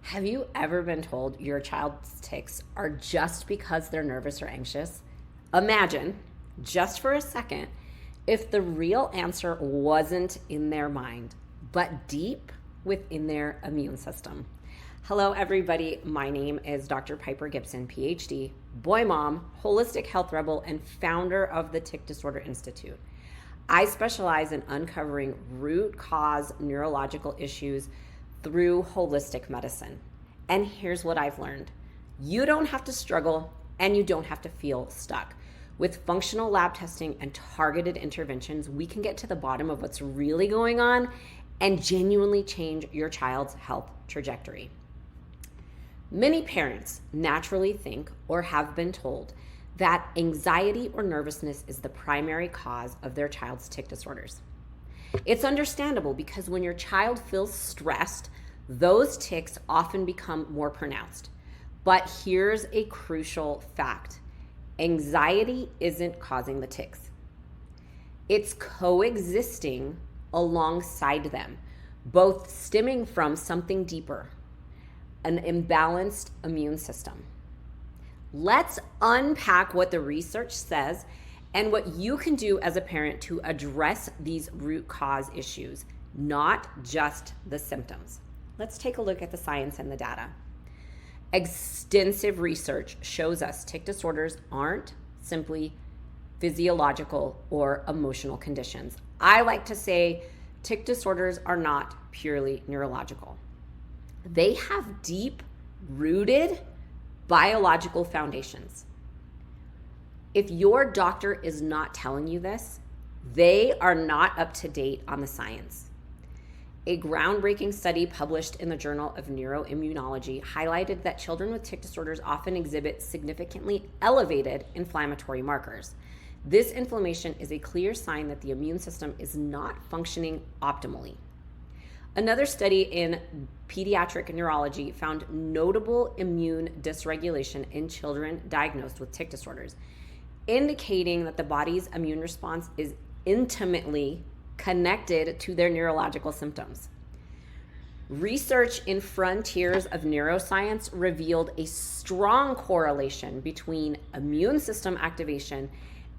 Have you ever been told your child's tics are just because they're nervous or anxious? Imagine, just for a second, if the real answer wasn't in their mind, but deep within their immune system. Hello, everybody. My name is Dr. Piper Gibson, Ph.D., boy mom, holistic health rebel, and founder of the Tic Disorder Institute. I specialize in uncovering root cause neurological issues through holistic medicine. And here's what I've learned. You don't have to struggle and you don't have to feel stuck. With functional lab testing and targeted interventions, we can get to the bottom of what's really going on and genuinely change your child's health trajectory. Many parents naturally think or have been told that anxiety or nervousness is the primary cause of their child's tic disorders. It's understandable because when your child feels stressed, those tics often become more pronounced. But here's a crucial fact. Anxiety isn't causing the tics. It's coexisting alongside them, both stemming from something deeper, an imbalanced immune system. Let's unpack what the research says and what you can do as a parent to address these root cause issues, not just the symptoms. Let's take a look at the science and the data. Extensive research shows us tic disorders aren't simply physiological or emotional conditions. I like to say tic disorders are not purely neurological. They have deep-rooted biological foundations. If your doctor is not telling you this, they are not up to date on the science. A groundbreaking study published in the Journal of Neuroimmunology highlighted that children with tic disorders often exhibit significantly elevated inflammatory markers. This inflammation is a clear sign that the immune system is not functioning optimally. Another study in pediatric neurology found notable immune dysregulation in children diagnosed with tic disorders, indicating that the body's immune response is intimately connected to their neurological symptoms. Research in Frontiers of Neuroscience revealed a strong correlation between immune system activation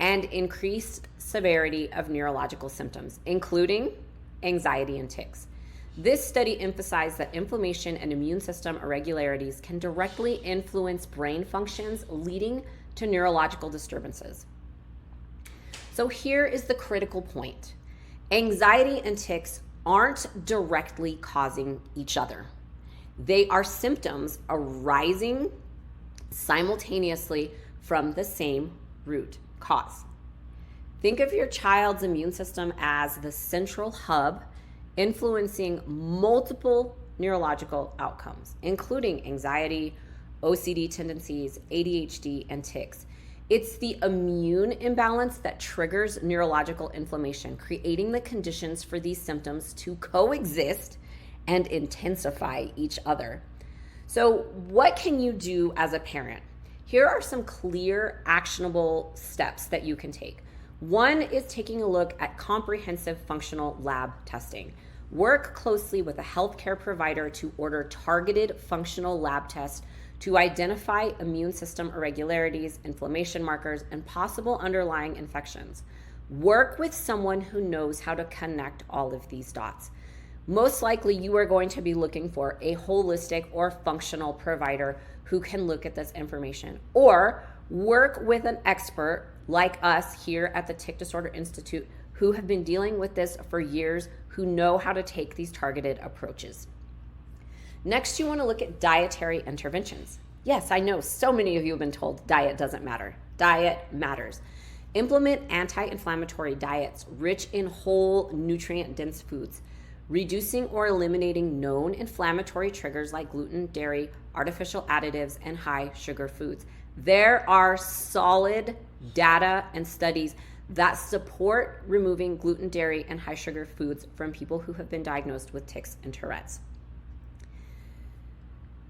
and increased severity of neurological symptoms, including anxiety and tics. This study emphasized that inflammation and immune system irregularities can directly influence brain functions, leading to neurological disturbances. So here is the critical point. Anxiety and tics aren't directly causing each other. They are symptoms arising simultaneously from the same root cause. Think of your child's immune system as the central hub influencing multiple neurological outcomes, including anxiety, OCD tendencies, ADHD, and tics. It's the immune imbalance that triggers neurological inflammation, creating the conditions for these symptoms to coexist and intensify each other. So, what can you do as a parent? Here are some clear, actionable steps that you can take. One is taking a look at comprehensive functional lab testing. Work closely with a healthcare provider to order targeted functional lab tests to identify immune system irregularities, inflammation markers, and possible underlying infections. Work with someone who knows how to connect all of these dots. Most likely, you are going to be looking for a holistic or functional provider who can look at this information, or work with an expert like us here at the Tic Disorder Institute who have been dealing with this for years, who know how to take these targeted approaches. Next, you want to look at dietary interventions. Yes, I know so many of you have been told diet doesn't matter. Diet matters. Implement anti-inflammatory diets rich in whole, nutrient-dense foods, reducing or eliminating known inflammatory triggers like gluten, dairy, artificial additives, and high sugar foods. There are solid data and studies that support removing gluten, dairy, and high sugar foods from people who have been diagnosed with tics and Tourette's.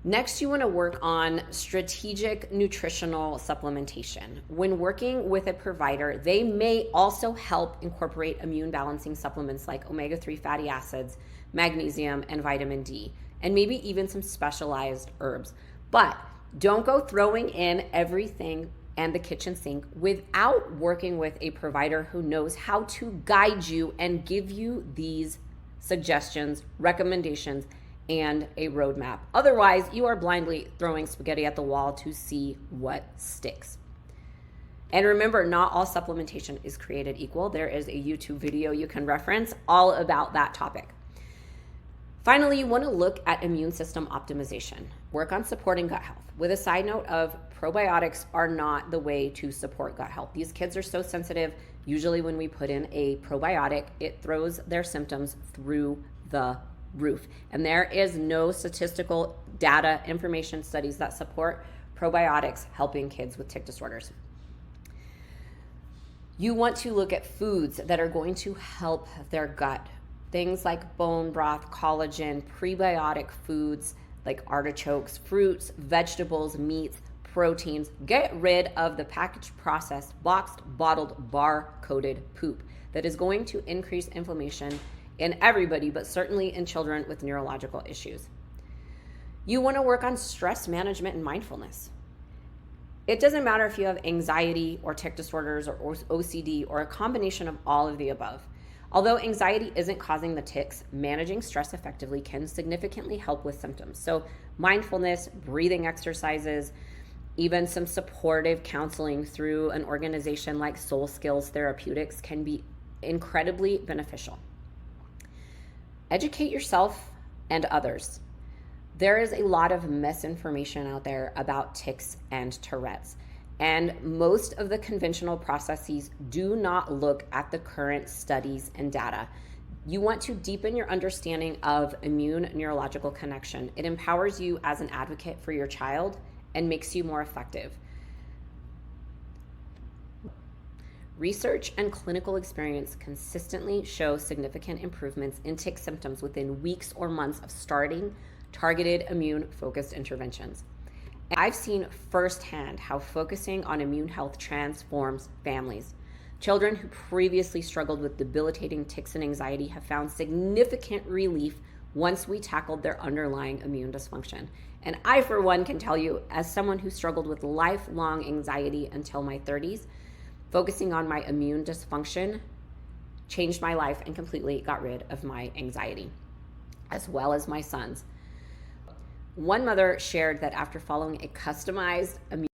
Next, you want to work on strategic nutritional supplementation. When working with a provider, they may also help incorporate immune balancing supplements like omega-3 fatty acids, magnesium, and vitamin D. and maybe even some specialized herbs. But don't go throwing in everything and the kitchen sink without working with a provider who knows how to guide you and give you these suggestions, recommendations, and a roadmap. Otherwise, you are blindly throwing spaghetti at the wall to see what sticks. And remember, not all supplementation is created equal. There is a YouTube video you can reference all about that topic. Finally, you want to look at immune system optimization. Work on supporting gut health. With a side note of probiotics are not the way to support gut health. These kids are so sensitive. Usually when we put in a probiotic, it throws their symptoms through the roof. And there is no statistical data, information, studies that support probiotics helping kids with tic disorders. You want to look at foods that are going to help their gut. Things like bone broth, collagen, prebiotic foods like artichokes, fruits, vegetables, meats, proteins. Get rid of the packaged, processed, boxed, bottled, bar-coded poop that is going to increase inflammation in everybody, but certainly in children with neurological issues. You want to work on stress management and mindfulness. It doesn't matter if you have anxiety or tic disorders or OCD or a combination of all of the above. Although anxiety isn't causing the tics, managing stress effectively can significantly help with symptoms. So mindfulness, breathing exercises, even some supportive counseling through an organization like Soul Skills Therapeutics can be incredibly beneficial. Educate yourself and others. There is a lot of misinformation out there about tics and Tourette's, and most of the conventional processes do not look at the current studies and data. You want to deepen your understanding of immune neurological connection. It empowers you as an advocate for your child and makes you more effective. Research and clinical experience consistently show significant improvements in tic symptoms within weeks or months of starting targeted immune-focused interventions. And I've seen firsthand how focusing on immune health transforms families. Children who previously struggled with debilitating tics and anxiety have found significant relief once we tackled their underlying immune dysfunction. And I, for one, can tell you, as someone who struggled with lifelong anxiety until my 30s, focusing on my immune dysfunction changed my life and completely got rid of my anxiety, as well as my son's. One mother shared that after following a customized immune